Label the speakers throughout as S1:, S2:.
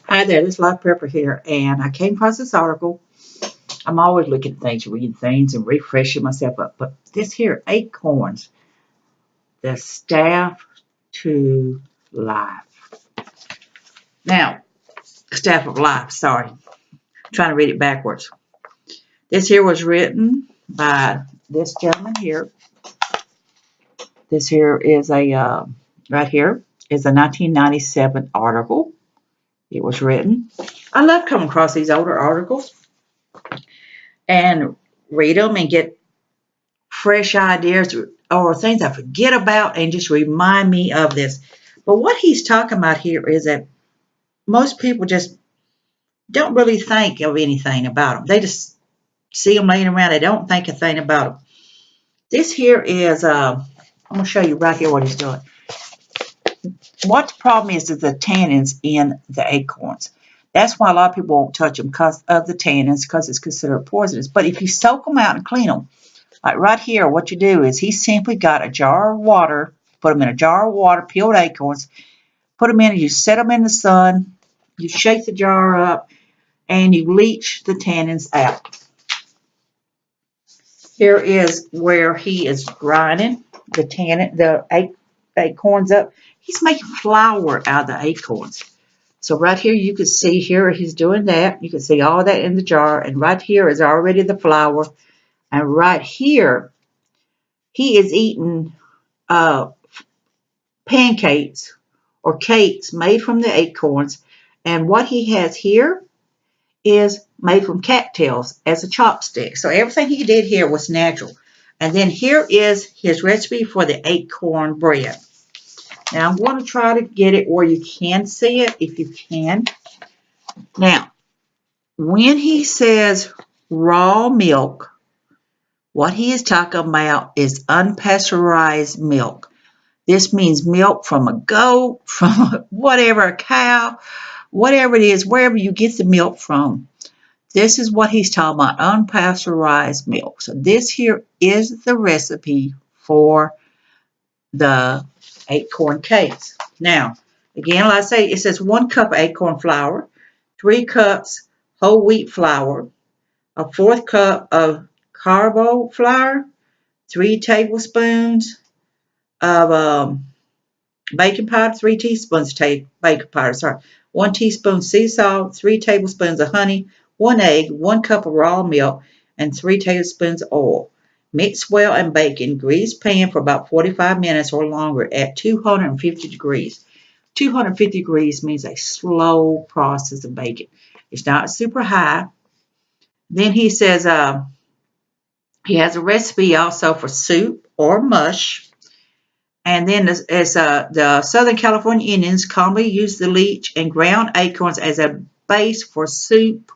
S1: Hi there, this is Live Pepper here, and I came across this article. I'm always looking at things, reading things, and refreshing myself up. But this here, acorns, the staff to life. Now, staff of life, sorry. I'm trying to read it backwards. This here was written by this gentleman here. This here is right here is a 1997 article. It was written. I love coming across these older articles and read them and get fresh ideas or things I forget about and just remind me of this. But what he's talking about here is that most people just don't really think of anything about them. They just see them laying around. They don't think a thing about them. This here is, I'm going to show you right here what he's doing. What the problem is the tannins in the acorns. That's why a lot of people won't touch them because of the tannins, because it's considered poisonous. But if you soak them out and clean them, like right here, what you do is he simply got a jar of water, put them in a jar of water, peeled acorns, put them in, and you set them in the sun, you shake the jar up, and you leach the tannins out. Here is where he is grinding the acorns up. He's making flour out of the acorns. So right here, you can see here he's doing that. You can see all that in the jar, and right here is already the flour, and right here he is eating pancakes or cakes made from the acorns. And what he has here is made from cattails as a chopstick. So everything he did here was natural. And then here is his recipe for the acorn bread. Now I'm going to try to get it where you can see it if you can. Now, when he says raw milk, what he is talking about is unpasteurized milk. This means milk from a goat, from whatever, a cow, whatever it is, wherever you get the milk from. This is what he's talking about, unpasteurized milk. So this here is the recipe for the acorn cakes. Now, again, like I say, it says 1 cup of acorn flour, 3 cups whole wheat flour, a 1/4 cup of carbo flour, 3 tablespoons of baking powder, 3 teaspoons of baking powder, 1 teaspoon sea salt, 3 tablespoons of honey, 1 egg, 1 cup of raw milk, and 3 tablespoons of oil. Mix well and bake in greased pan for about 45 minutes or longer at 250 degrees. 250 degrees means a slow process of baking. It's not super high. Then he says he has a recipe also for soup or mush. And then the Southern California Indians commonly use the leach and ground acorns as a base for soup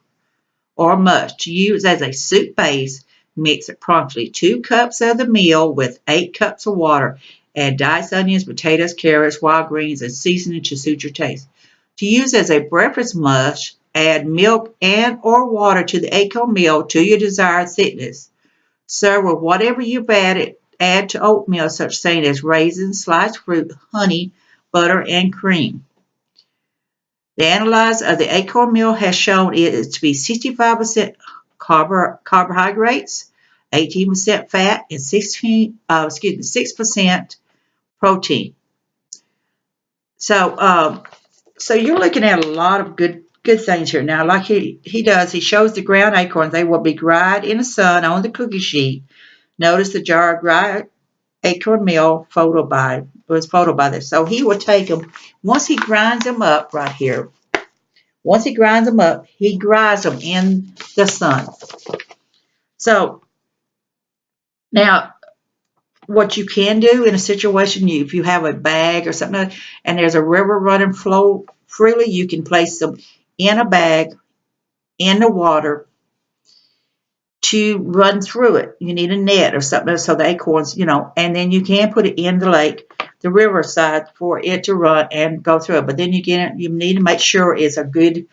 S1: or mush. To use as a soup base, mix approximately 2 cups of the meal with 8 cups of water. Add diced onions, potatoes, carrots, wild greens, and seasoning to suit your taste. To use as a breakfast mush, add milk and or water to the acorn meal to your desired thickness. Serve with whatever you've add to oatmeal, such things as raisins, sliced fruit, honey, butter, and cream. The analysis of the acorn meal has shown it to be 65% carbohydrates, 18% fat, and 6% protein. So you're looking at a lot of good things here. Now, like he does, he shows the ground acorns. They will be dried in the sun on the cookie sheet. Notice the jar of dried acorn meal was photoed by this. So he will take them, once he grinds them up right here, once he grinds them up, he dries them in the sun. So now what you can do in a situation, if you have a bag or something and there's a river running flow freely, you can place them in a bag in the water to run through it. You need a net or something so the acorns, and then you can put it in the lake, the riverside, for it to run and go through it. But then you need to make sure it's a good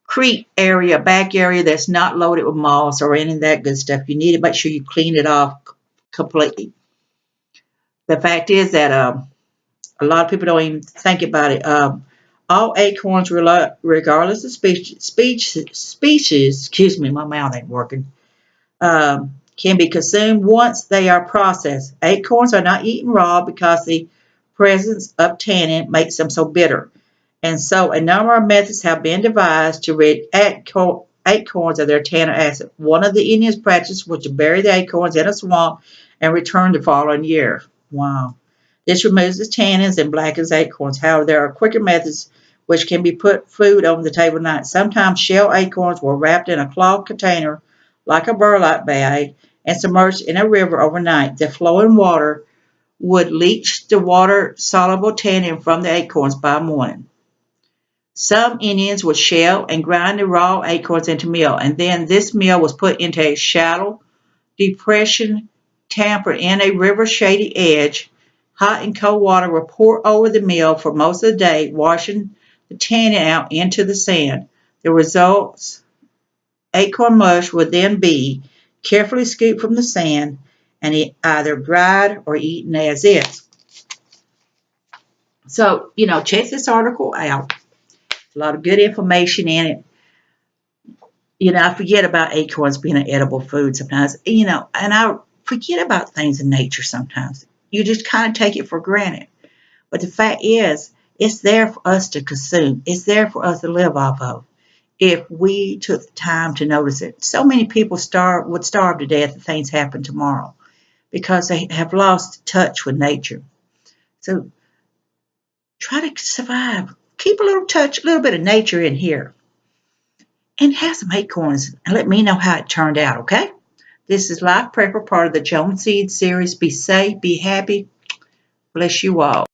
S1: creek area, back area that's not loaded with moss or any of that good stuff. You need to make sure you clean it off completely. The fact is that a lot of people don't even think about it. All acorns, regardless of species, excuse me, my mouth ain't working, can be consumed once they are processed. Acorns are not eaten raw because the presence of tannin makes them so bitter. And so a number of methods have been devised to rid acorns of their tannic acid. One of the Indians practiced was to bury the acorns in a swamp and return the following year. Wow. This removes the tannins and blackens acorns. However, there are quicker methods which can be put food on the table at night. Sometimes shell acorns were wrapped in a cloth container like a burlap bag and submerged in a river overnight. The flowing water would leach the water-soluble tannin from the acorns by morning. Some Indians would shell and grind the raw acorns into meal, and then this meal was put into a shallow depression tampered in a river shady edge. Hot and cold water were poured over the meal for most of the day, washing the tannin out into the sand. The results, acorn mush, would then be carefully scooped from the sand and either dried or eaten as is. So, check this article out. A lot of good information in it. I forget about acorns being an edible food sometimes, and I forget about things in nature sometimes. You just kind of take it for granted. But the fact is, it's there for us to consume. It's there for us to live off of if we took the time to notice it. So many people would starve to death if things happen tomorrow because they have lost touch with nature. So try to survive. Keep a little bit of nature in here. And have some acorns and let me know how it turned out, okay? This is Life Prepper, part of the Joan Seed series. Be safe, be happy. Bless you all.